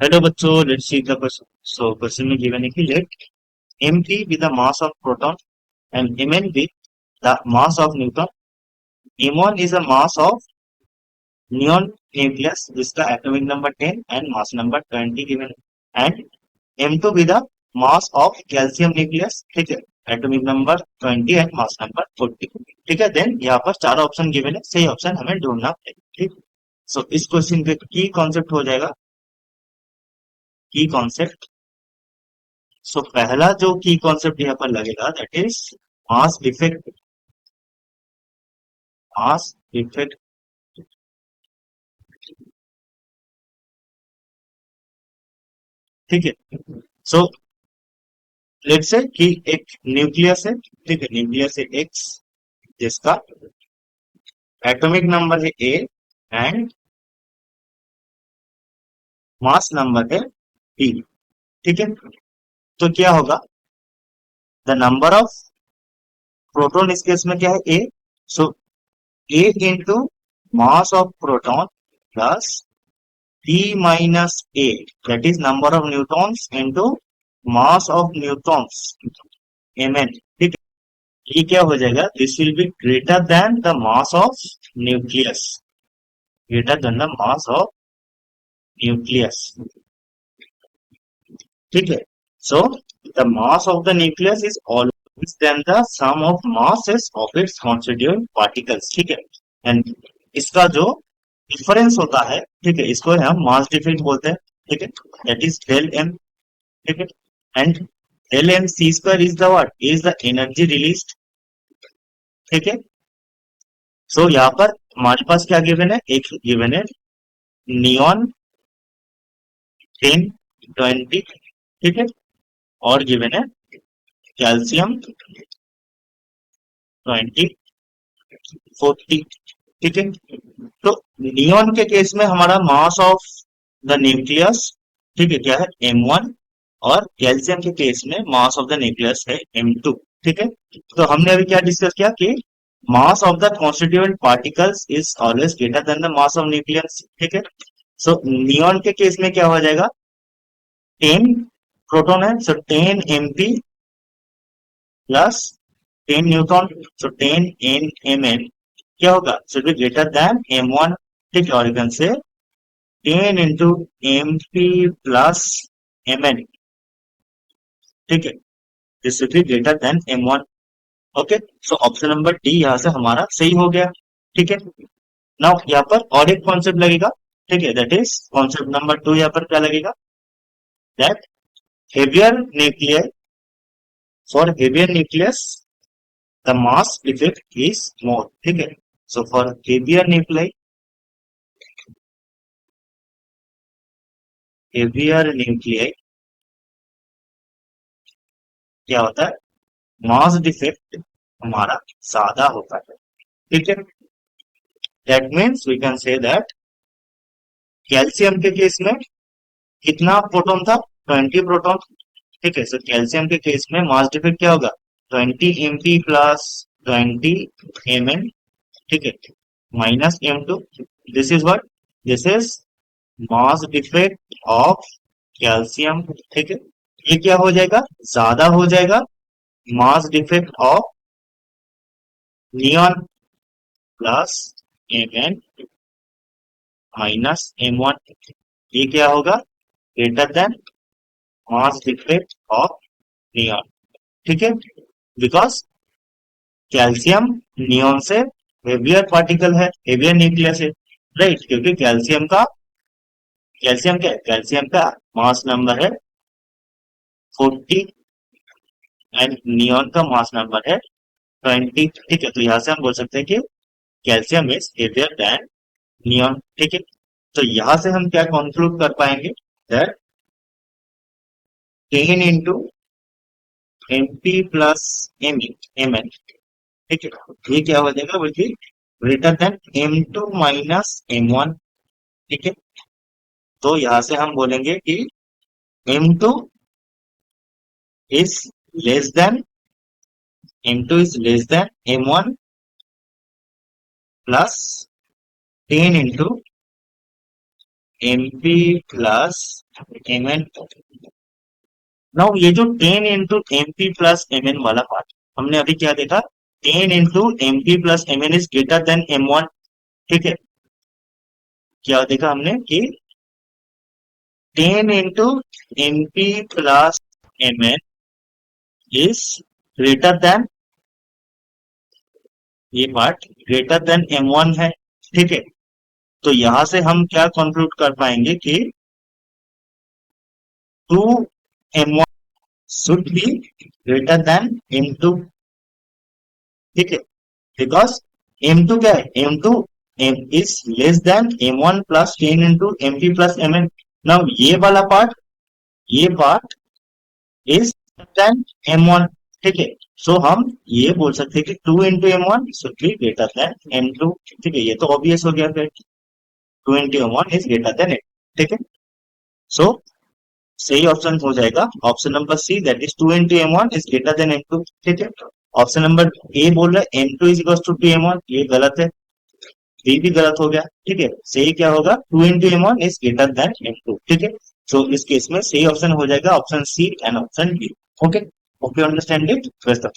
Hello बच्चों, let's see the question. So question में given है कि let Mp with the mass of proton and Mn with the mass of neutron. M1 is the mass of neon nucleus जिसका atomic number 10 and mass number 20 given है and M2 with the mass of calcium nucleus. ठीक है, atomic number 20 and mass number 40. ठीक है, then यहाँ पर चार option given है, सही ऑप्शन हमें ढूंढना है. ठीक, सो इस क्वेश्चन के की कॉन्सेप्ट हो जाएगा, की कॉन्सेप्ट. सो पहला जो की कॉन्सेप्ट यहाँ पर लगेगा that is mass defect. Mass defect, ठीक है. सो लेट्स से कि एक न्यूक्लियस है, ठीक है, न्यूक्लियस है एक्स जिसका एटॉमिक नंबर है ए एंड मास नंबर है बी. ठीक है, तो क्या होगा, द नंबर ऑफ प्रोटॉन इस केस में क्या है A. So A into mass of proton plus P minus A, that is number of neutrons into mass of neutrons, Mn. ठीक है, ये क्या हो जाएगा, this will be greater than the mass of nucleus, greater than the mass of nucleus. ठीक है, so the mass of the nucleus is always than the sum of masses of its constituent particles. ठीक है, and इसका जो difference होता है, ठीक है, इसको हम मास डिफरेंस बोलते हैं. ठीक है, दैट इज डेल एम. ठीक है, and del M C square is the what, is the energy released. ठीक है, सो यहाँ पर हमारे पास क्या गिवन है, एक गिवन है नियॉन 10 20. ठीक है, और गिवन है कैल्शियम 20 40. ठीक है, तो नियॉन के केस में हमारा मास ऑफ द न्यूक्लियस, ठीक है, क्या है M1, और कैल्शियम के केस में मास ऑफ द न्यूक्लियस है M2. ठीक है, तो हमने अभी क्या डिस्कस किया कि मास of the constituent particles is always greater than the mass of nucleus. ठीक है, सो नियॉन के केस में क्या हो जाएगा, 10 प्रोटॉन है, सो 10 Mp प्लस 10 न्यूट्रॉन, सो 10 Mn क्या होगा, should be greater then M1. ठीक है, और you can say 10 into Mp plus Mn. ठीक है, this should be greater then M1. Okay, so option number D यहाँ से हमारा सही हो गया. ठीक है, नाउ यहाँ पर और एक कॉन्सेप्ट लगेगा. ठीक है, दैट इज कॉन्सेप्ट नंबर 2. यहाँ पर क्या लगेगा, that heavier nuclear, for heavier nucleus the mass defect is more. ठीक है, so for heavier nuclear, heavier nuclear क्या होता है, मास डिफेक्ट हमारा ज्यादा होता है. ठीक है, that means we can say that calcium के केस में कितना प्रोटॉन था, 20 प्रोटॉन. ठीक है, सो कैल्शियम के केस में मास डिफेक्ट क्या होगा, 20 Mp प्लस 20 Mn. ठीक है, minus M2. This is what, this is mass defect of calcium. ठीक है, ये क्या हो जाएगा, ज्यादा हो जाएगा mass defect of neon plus Mn minus M1. ये क्या होगा, greater then mass defect of neon. ठीक है, बिकॉज कैल्शियम नियॉन से हेवियर पार्टिकल है, हेवियर न्यूक्लियस है, राइट, क्योंकि कैल्शियम क्या है, कैल्शियम का मास नंबर है 40 एंड नियॉन का मास नंबर है 20. ठीक है, तो यहाँ से हम बोल सकते हैं कि calcium is heavier than neon. ठीक है, तो यहाँ से हम क्या कंक्लूड कर पाएंगे, that 10 into Mp plus Mn. ठीक है, ये क्या हो जाएगा, बल्कि greater than M2 minus M1. ठीक है, तो यहाँ से हम बोलेंगे कि M2 is less than, M2 is less than M1 plus 10 into Mp plus M N. Now ये जो 10 into M P plus M N वाला पार्ट, हमने अभी क्या देखा, 10 into M P plus M N is greater than M one. ठीक है, क्या देखा हमने कि 10 into M P plus M N is greater than, ये part greater than M one है। ठीक है, तो यहां से हम क्या कंक्लूड कर पाएंगे कि 2m1 should be greater than m2। ठीक है, बिकॉज m2 क्या है, m2 m is less than m1 plus 10 into mp plus mn। now ये पार्ट is than m1। ठीक है, सो हम ये बोल सकते हैं कि 2 into m1 should be greater than m2। ठीक है, ये तो ऑब्वियस हो गया फिर, 2 into m1 is greater than it। ठीक है, सो सही ऑप्शन हो जाएगा option number C, that is 2 into M one is greater than M two. ठीक है, ऑप्शन नंबर ए बोल रहा है M two is equal to M one, ये गलत है, बी भी गलत हो गया। ठीक है, सही क्या होगा, 2 into M one is greater than M two. ठीक है, सो इस केस में सही ऑप्शन हो जाएगा option C and option B. Okay, okay, understand it, best of